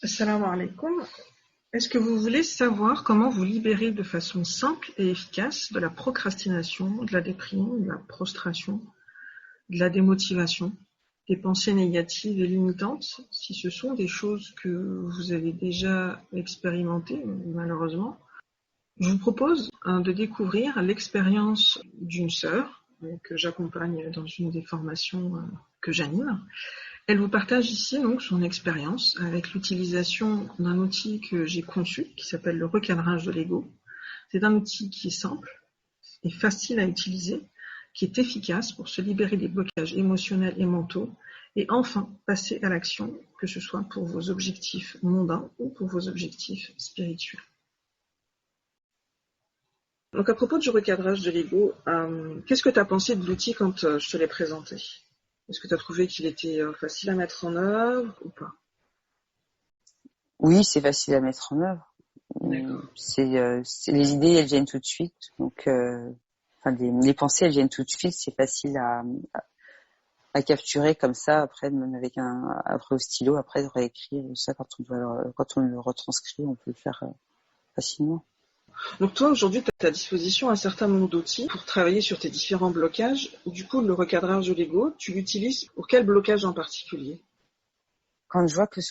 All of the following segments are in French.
Assalamu alaikum. Est-ce que vous voulez savoir comment vous libérer de façon simple et efficace de la procrastination, de la déprime, de la prostration, de la démotivation, des pensées négatives et limitantes, si ce sont des choses que vous avez déjà expérimentées, malheureusement? Je vous propose de découvrir l'expérience d'une sœur que j'accompagne dans une des formations que j'anime. Elle vous partage ici donc son expérience avec l'utilisation d'un outil que j'ai conçu qui s'appelle le recadrage de l'ego. C'est un outil qui est simple et facile à utiliser, qui est efficace pour se libérer des blocages émotionnels et mentaux et enfin passer à l'action, que ce soit pour vos objectifs mondains ou pour vos objectifs spirituels. Donc à propos du recadrage de l'ego, qu'est-ce que tu as pensé de l'outil quand je te l'ai présenté ? Est-ce que tu as trouvé qu'il était facile à mettre en œuvre ou pas ? Oui, c'est facile à mettre en œuvre. Les idées, elles viennent tout de suite. Donc, les pensées, elles viennent tout de suite. C'est facile à capturer comme ça. Après, même avec après au stylo, après de réécrire ça quand on le retranscrit, on peut le faire facilement. Donc toi, aujourd'hui, tu as à ta disposition un certain nombre d'outils pour travailler sur tes différents blocages. Du coup, le recadrage de l'ego, tu l'utilises pour quel blocage en particulier ? Quand je vois que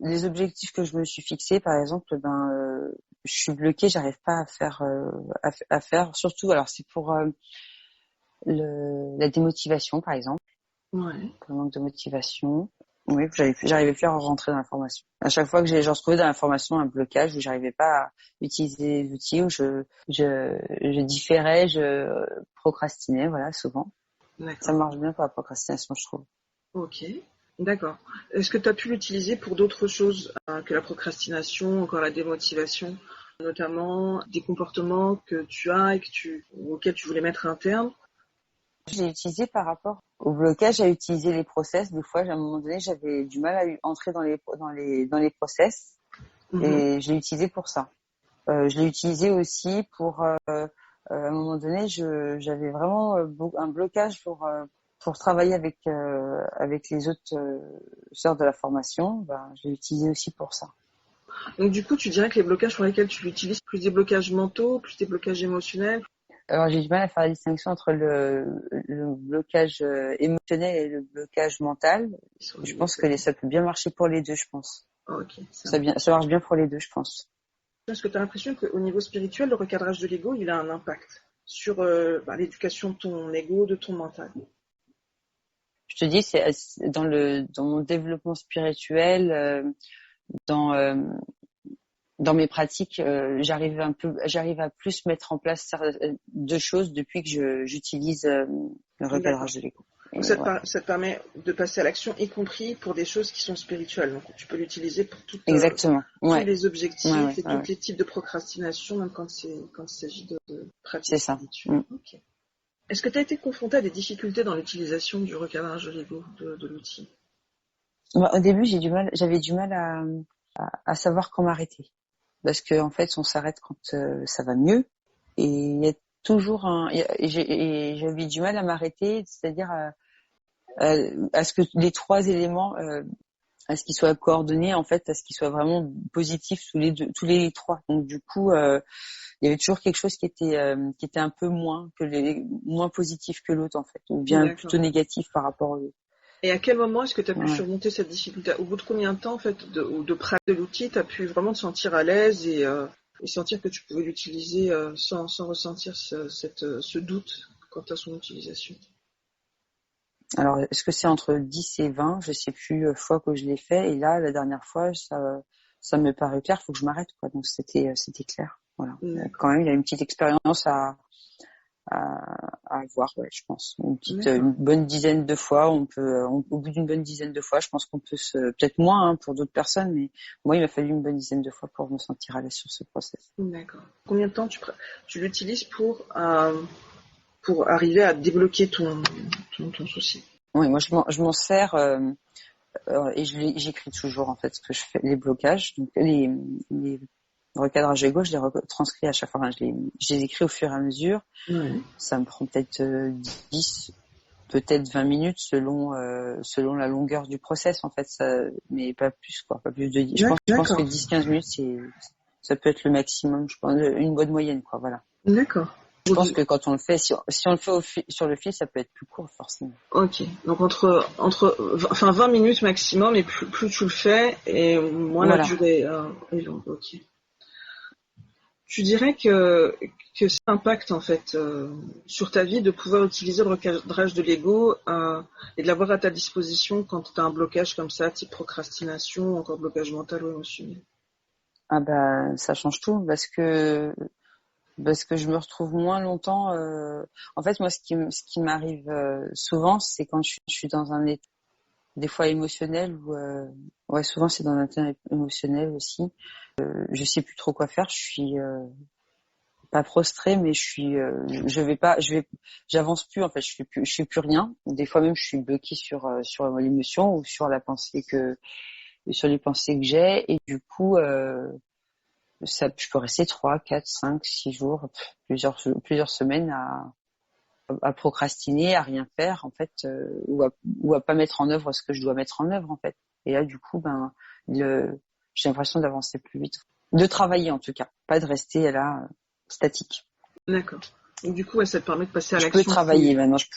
les objectifs que je me suis fixés, par exemple, je suis bloquée, j'arrive pas à faire. Surtout, alors c'est pour la démotivation, par exemple. Ouais. Pour le manque de motivation. Oui, j'arrivais plus à rentrer dans la formation. À chaque fois que je retrouvais dans la formation un blocage où j'arrivais pas à utiliser les outils, où je différais, je procrastinais, voilà, souvent. D'accord. Ça marche bien pour la procrastination, je trouve. Ok, d'accord. Est-ce que tu as pu l'utiliser pour d'autres choses que la procrastination, encore la démotivation, notamment des comportements que tu as et auxquels tu voulais mettre un terme ? J'ai utilisé par rapport au blocage, à utiliser les process. Des fois, à un moment donné, j'avais du mal à entrer dans les process, et je l'ai utilisé pour ça. Je l'ai utilisé aussi pour à un moment donné, j'avais vraiment un blocage pour travailler avec les autres sœurs de la formation. Je l'ai utilisé aussi pour ça. Donc du coup, tu dirais que les blocages pour lesquels tu l'utilises, plus des blocages mentaux, plus des blocages émotionnels ? Alors j'ai du mal à faire la distinction entre le blocage émotionnel et le blocage mental. Je pense que ça peut bien marcher pour les deux, je pense. Ok. Ça marche bien pour les deux, je pense. Est-ce que tu as l'impression qu'au niveau spirituel, le recadrage de l'ego, il a un impact sur l'éducation de ton ego, de ton mental ? Je te dis, c'est dans mon développement spirituel, dans mes pratiques, j'arrive à plus mettre en place deux choses depuis que j'utilise le recadrage de l'ego. Donc ça te permet de passer à l'action, y compris pour des choses qui sont spirituelles. Donc tu peux l'utiliser pour tous les objectifs et tous les types de procrastination, même quand il s'agit de pratiques spirituelles. Okay. Est-ce que tu as été confronté à des difficultés dans l'utilisation du recadrage de l'ego, de l'outil ? Au début, j'avais du mal à savoir quand m'arrêter. Parce que en fait, on s'arrête quand ça va mieux, et il y a toujours j'avais du mal à m'arrêter, c'est-à-dire à ce que les trois éléments, à ce qu'ils soient coordonnés, en fait, à ce qu'ils soient vraiment positifs tous les trois. Donc du coup, il y avait toujours quelque chose qui était un peu moins positif que l'autre, en fait, ou bien plutôt négatif par rapport à l'autre. Et à quel moment est-ce que tu as pu surmonter cette difficulté ? Au bout de combien de temps, en fait, de pratique de l'outil, tu as pu vraiment te sentir à l'aise et sentir que tu pouvais l'utiliser sans ressentir ce doute quant à son utilisation ? Alors, est-ce que c'est entre 10 et 20 ? Je sais plus fois que je l'ai fait. Et là, la dernière fois, ça me paraît clair. Il faut que je m'arrête, quoi. Donc, c'était clair. Voilà. Quand même, il y a une petite expérience à avoir, je pense. Une bonne dizaine de fois. Au bout d'une bonne dizaine de fois, je pense qu'on peut peut-être moins pour d'autres personnes, mais moi, il m'a fallu une bonne dizaine de fois pour me sentir à l'aise sur ce process. D'accord. Combien de temps tu l'utilises pour arriver à débloquer ton souci ? Oui, moi, je m'en sers, et j'écris toujours, en fait, ce que je fais, les blocages. Donc, les recadrages ego, je les retranscris à chaque fois. Je les écris au fur et à mesure. Ça me prend peut-être peut-être 20 minutes selon la longueur du process en fait, ça, mais pas plus quoi, pas plus de 10. Je pense que 10-15 minutes ça peut être le maximum, je pense une bonne moyenne quoi, voilà. D'accord. Je pense que quand on le fait, si on le fait sur le fil, ça peut être plus court forcément. Ok, donc entre 20 minutes maximum, et plus tu le fais et moins la durée est longue. Ok. Tu dirais que ça impacte en fait sur ta vie de pouvoir utiliser le recadrage de l'ego et de l'avoir à ta disposition quand tu as un blocage comme ça, type procrastination, encore blocage mental ou émotionnel. Ah bah ça change tout parce que je me retrouve moins longtemps. En fait, moi, ce qui m'arrive souvent, c'est quand je suis dans un état des fois émotionnel ou souvent c'est dans un état émotionnel aussi. Je sais plus trop quoi faire. Je suis pas prostrée, mais j'avance plus en fait. Je fais plus rien. Des fois même, je suis bloquée sur l'émotion ou sur les pensées que j'ai, et du coup. Je peux rester 3, 4, 5, 6 jours, plusieurs semaines à procrastiner, à rien faire en fait, ou à pas mettre en œuvre ce que je dois mettre en œuvre en fait. Et là du coup, j'ai l'impression d'avancer plus vite, de travailler en tout cas, pas de rester là statique. D'accord. Donc du coup, ça te permet de passer à l'action. Je peux travailler maintenant, c'est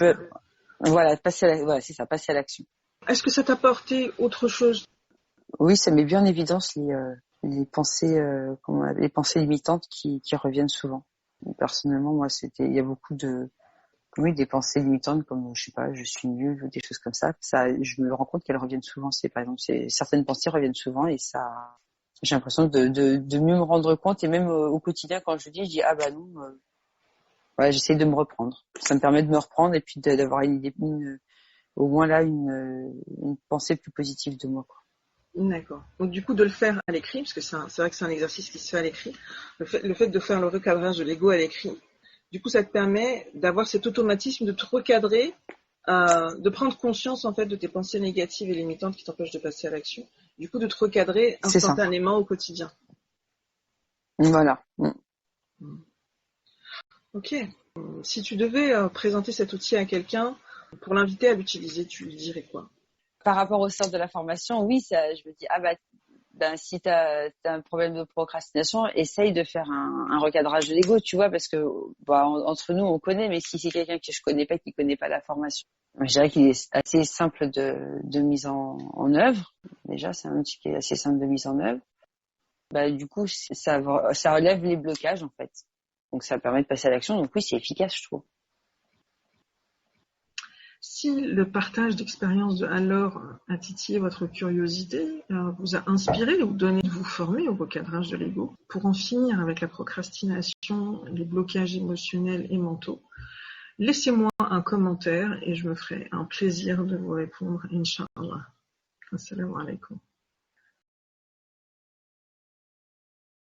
ça, passer à l'action. Est-ce que ça t'a apporté autre chose? Oui, ça met bien en évidence les pensées limitantes qui reviennent souvent. Personnellement, moi, il y a beaucoup des pensées limitantes comme, je sais pas, je suis nulle ou des choses comme ça. Ça, je me rends compte qu'elles reviennent souvent. Par exemple, certaines pensées reviennent souvent et ça, j'ai l'impression de mieux me rendre compte, et même au quotidien quand je dis ah bah non, j'essaie de me reprendre. Ça me permet de me reprendre et puis d'avoir au moins là une pensée plus positive de moi, quoi. D'accord. Donc du coup, de le faire à l'écrit, parce que c'est vrai que c'est un exercice qui se fait à l'écrit, le fait de faire le recadrage de l'ego à l'écrit, du coup, ça te permet d'avoir cet automatisme de te recadrer, de prendre conscience en fait de tes pensées négatives et limitantes qui t'empêchent de passer à l'action. Du coup, de te recadrer instantanément au quotidien. Voilà. Ok. Si tu devais présenter cet outil à quelqu'un pour l'inviter à l'utiliser, tu lui dirais quoi? Par rapport au sens de la formation, oui, ça, je me dis si t'as un problème de procrastination, essaye de faire un recadrage de l'ego, tu vois, parce que entre nous on connaît, mais si c'est quelqu'un que je connais pas, qui connaît pas la formation, je dirais qu'il est assez simple de mise en œuvre. Déjà, c'est un outil qui est assez simple de mise en œuvre. Du coup, ça relève les blocages en fait. Donc ça permet de passer à l'action. Donc oui, c'est efficace, je trouve. Si le partage d'expériences de Anne-Laure a titillé votre curiosité, vous a inspiré ou donné de vous former au recadrage de l'ego, pour en finir avec la procrastination, les blocages émotionnels et mentaux, laissez-moi un commentaire et je me ferai un plaisir de vous répondre, Inch'Allah. Assalamu alaikum.